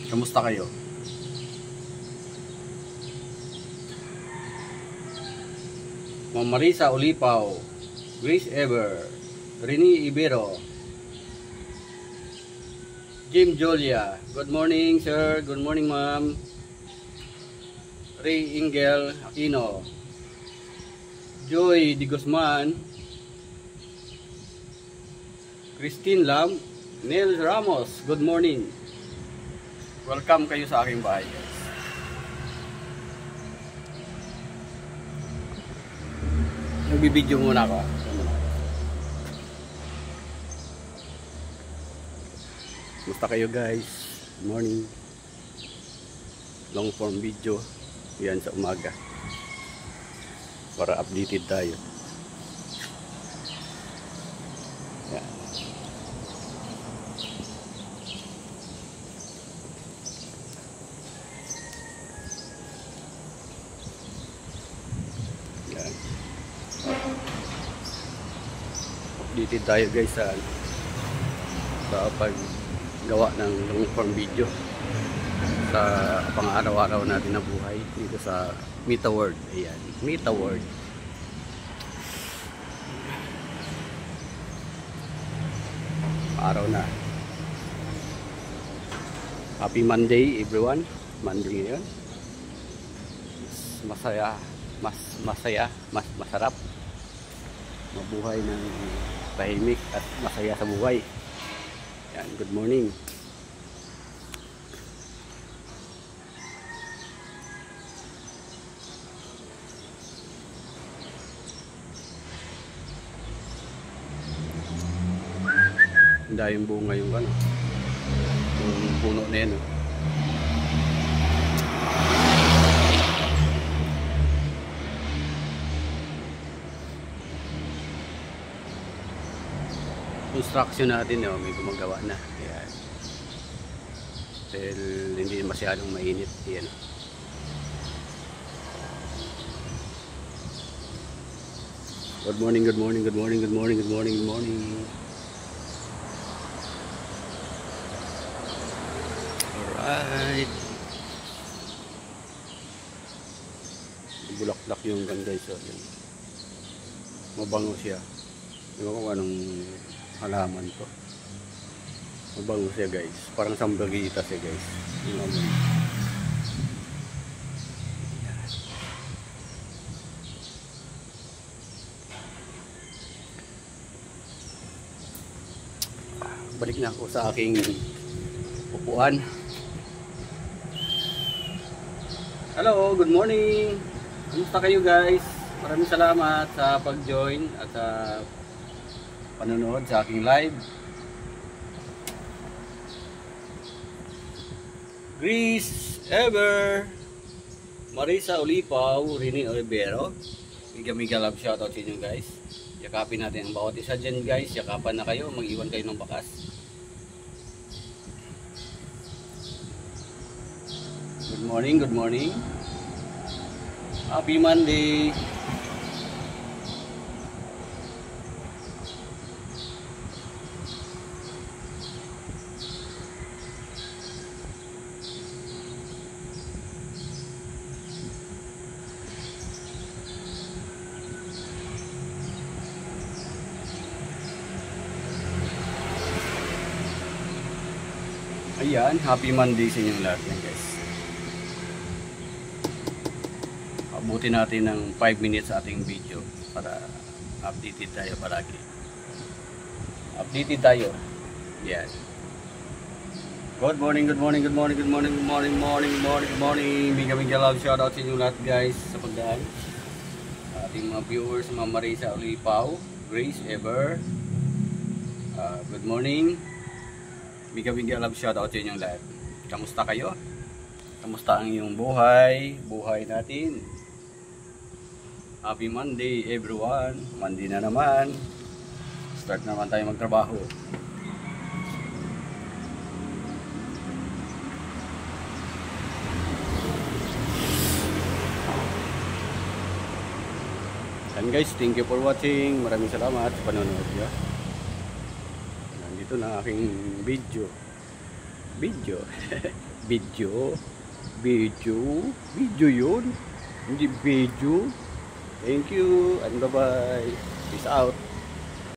Kamusta kayo? Ma'am Marisa Ulipaw, Grace Ever, Rini Ibero, Jim Jolia, good morning sir, good morning ma'am. Ray Ingel Aquino, Joy Di Guzman, Christine Lam, Neil Ramos, good morning. Welcome kayo sa aking bahay guys. Nagbibideo muna ako. Kumusta kayo guys? Good morning. Long form video. Yan sa umaga. Para updated tayo. Yan. Yan. Updated tayo guys sa paggawa ng long form video sa pang-araw-araw natin na buhay dito sa Mita World. Ayan, Mita World. Araw na. Happy Monday everyone. Monday ngayon. Mas masarap mabuhay ng tahimik at masaya sa buhay. Yan, good morning. Hindi yung bunga yung ano, yung puno na yan. Construction natin may gumagawa na. Ayan. Dahil hindi masyadong mainit. Ayan. Good morning, good morning, good morning, good morning, good morning, good morning. Alright. Bulaklak yung ganda guys. Mabango siya. Ewan ko anong halaman to. Mabango siya guys. Parang sambagitas siya guys. Balik na ako sa aking upuan. Hello, good morning. Kamusta kayo guys? Maraming salamat sa pag-join at sa panonood sa aking live. Grace Ever, Marisa Ulipaw, Rini Ibero, Miga love shoutout sa inyo guys. Yakapin natin ang bawat isa dyan guys. Yakapan na kayo, mag-iwan kayo ng bakas. Good morning, good morning. Happy Monday. Ayan, happy Monday sa inyong lahat yan guys. Abutin natin ng 5 minutes sa ating video para updated tayo palagi. Updated tayo. Yan. Good morning, good morning, good morning, good morning, good morning, good morning. Miga love shoutout sa inyong lahat guys sa pagdaan. Ating mga viewers, Ma'am Marisa Ulipaw, Grace Ever. Good morning. Miga love shoutout sa inyong lahat. Kamusta kayo? Kamusta ang iyong buhay? Buhay natin. Happy Monday everyone. Monday na naman. Start naman tayo magtrabaho. And guys, thank you for watching. Maraming salamat sa panonood niyo. Nandito na aking video. Video. Video. Video. Video yun. Hindi video. Thank you and bye-bye. Peace out.